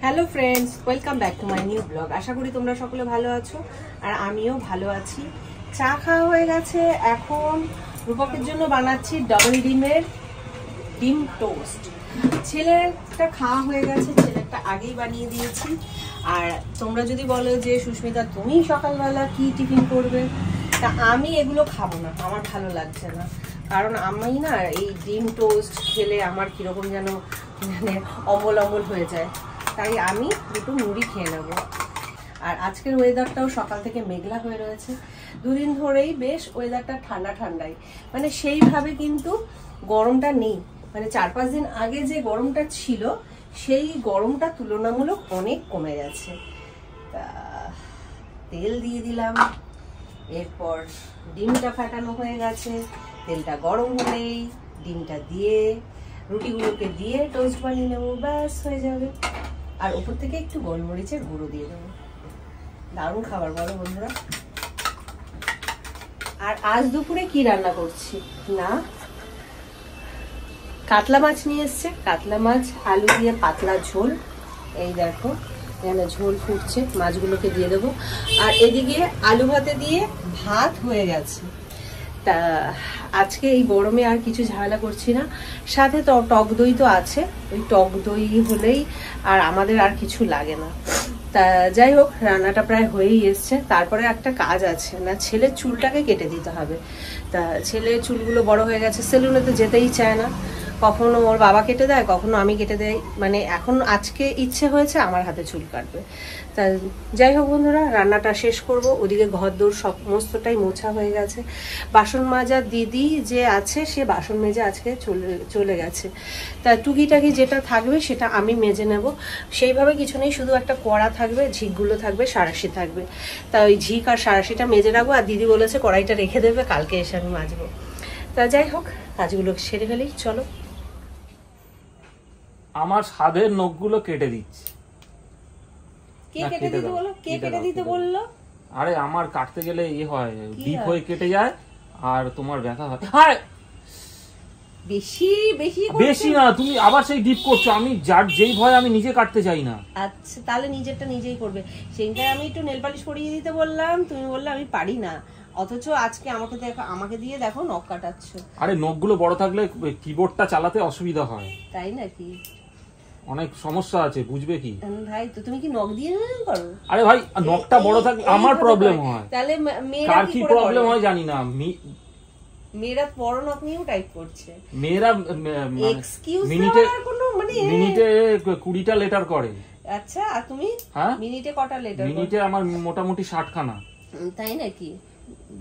Hello friends, welcome back to my new blog. আশা করি তোমরা সকলে ভালো আছো আর আমিও ভালো আছি। চা খাওয়া হয়ে গেছে, এখন রূপকের জন্য বানাচ্ছি ডাবল ডিম টোস্ট। ছেলেরটা খাওয়া হয়ে গেছে, ছেলেরটা আগেই বানিয়ে দিয়েছি। আর তোমরা যদি বলো যে সুস্মিতা তুমি সকালবেলা কি টিফিন করবে, তা আমি এগুলো খাবো না, আমার ভালো লাগছে না। কারণ আমি না এই ডিম টোস্ট খেলে আমার কীরকম যেন মানে অম্বল হয়ে যায়, তাই আমি দুটো মুড়ি খেয়ে নেব। আর আজকের ওয়েদারটাও সকাল থেকে মেঘলা হয়ে রয়েছে, দুদিন ধরেই বেশ ওয়েদারটা ঠান্ডাই, মানে সেইভাবে কিন্তু গরমটা নেই। মানে 4-5 দিন আগে যে গরমটা ছিল সেই গরমটা তুলনামূলক অনেক কমে গেছে। তা তেল দিয়ে দিলাম, এরপর ডিমটা ফাটানো হয়ে গেছে, তেলটা গরম হলেই ডিমটা দিয়ে রুটিগুলোকে দিয়ে টোস্ট বানিয়ে নেবো, ব্যাস হয়ে যাবে। আর উপর থেকে একটু গোলমরিচের গুঁড়ো দিয়ে দেবো। দারুণ খাবার, বলো বন্ধুরা। আর আজ দুপুরে কি রান্না করছি না, কাতলা মাছ নিয়ে এসছে, কাতলা মাছ আলু দিয়ে পাতলা ঝোল। এই দেখো এখানে ঝোল ফুটছে, মাছগুলোকে দিয়ে দেবো। আর এদিকে আলু ভাতে দিয়ে ভাত হয়ে গেছে। তা আজকে এই গরমে আর কিছু ঝামেলা করছি না, সাথে টক দই তো আছে, ওই টক দই হলেই আর আমাদের আর কিছু লাগে না। তা যাই হোক, রান্নাটা প্রায় হয়েই এসছে। তারপরে একটা কাজ আছে, না ছেলের চুলটাকে কেটে দিতে হবে। তা ছেলের চুলগুলো বড় হয়ে গেছে, সেলুনে তো যেতেই চায় না, কখনো ওর বাবা কেটে দেয়, কখনো আমি কেটে দেয়। মানে এখন আজকে ইচ্ছে হয়েছে আমার হাতে চুল কাটবে। তা যাই হোক বন্ধুরা, রান্নাটা শেষ করব। ওদিকে ঘরদোর সমস্তটাই মোছা হয়ে গেছে। বাসন মাজা দিদি যে আছে, সে বাসন মেজে আজকে চলে গেছে। তা টুকিটাকি যেটা থাকবে সেটা আমি মেজে নেব। সেইভাবে কিছু নেই, শুধু একটা কড়া থাকবে, ঝিকগুলো থাকবে, সাঁড়াশি থাকবে। তা ওই ঝিক আর সাঁড়াশিটা মেজে রাখবো। আর দিদি বলেছে কড়াইটা রেখে দেবে, কালকে এসে আমি মাজবো। তা যাই হোক, কাজগুলো সেরে ফেলেই, চলো। আমার স্বাদের নখগুলো কেটে দিচ্ছে। কে কেটে দিতে বললো? কে কেটে দিতে বললো? আরে আমার কাটতে গেলে হয়, ডিপ হয়ে কেটে যায় আর তোমার ব্যথা হয়। আরে বেশি না, তুমি আবার সেই ডিপ করছো। আমি যেই ভয় আমি নিজে কাটতে চাই না। আচ্ছা, তাহলে নিজেরটা নিজেই করবে। সেদিনকে আমি একটু নেল পালিশ করিয়ে দিতে বললাম, তুমি বললে আমি পারি না। অথচ আজকে আমাকে দিয়ে দেখো নখ কাটাচ্ছ। আরে নখগুলো বড় থাকলে কিবোর্ডটা চালাতে অসুবিধা হয়। তাই নাকি? অনেক সমস্যা আছে, বুঝবে কি ভাই। তো তুমি কি নখ দিয়ে করো? আরে ভাই, নখটা বড় থাকলে আমার প্রবলেম হয়। তাহলে কার কি প্রবলেম হয় জানি না। মেয়েরা বড় নখ নিয়েও টাইপ করছে। মেয়েরা মিনিটে 20টা লেটার করে। আচ্ছা, আর তুমি মিনিটে কটা লেটার? মিনিটে আমার মোটামুটি 60খানা। তাই নাকি?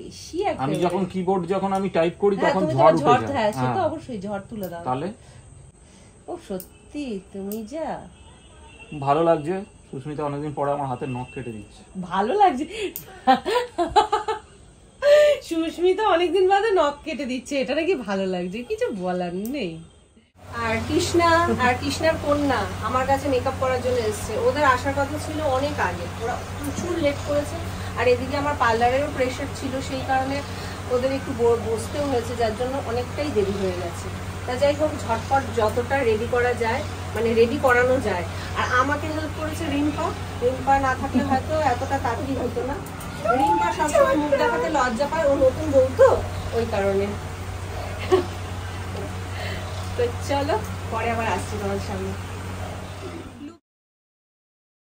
বেশি। আমি যখন কিবোর্ড আমি টাইপ করি তখন ঝড় উঠে যায়। হ্যাঁ, সেটা অবশ্যই, ঝড় তুলে দাও। তাহলে ও সত্যি তুমি যা ভালো লাগছে। সুস্মিতা অনেকদিন পরে আমার হাতে নখ কেটে দিচ্ছে। ভালো লাগছে? সুস্মিতা অনেকদিন বাদে নখ কেটে দিচ্ছে, এটা নাকি ভালো লাগছে? কিছু বলার নেই। আর কৃষ্ণার কন্যা আমার কাছে মেকআপ করার জন্য এসেছে। ওদের আসার কথা ছিল অনেক আগে, ওরা প্রচুর লেট করেছে। আর এদিকে আমার পার্লারেরও প্রেশার ছিল, সেই কারণে ওদের একটু বসতেও হয়েছে, যার জন্য অনেকটাই দেরি হয়ে গেছে। তা যাই হোক, ঝটপট যতটা রেডি করা যায়, মানে রেডি করানো যায়। আর আমাকে হেল্প করেছে রিম্পা না থাকলে হয়তো এতটা তাড়াতাড়ি হতো না। রিম্পা সবসময় মুখ দেখাতে লজ্জা পায়, ও নতুন বউ তো, ওই কারণে। তো চলো, পরে আবার আসছি তোমার সামনে।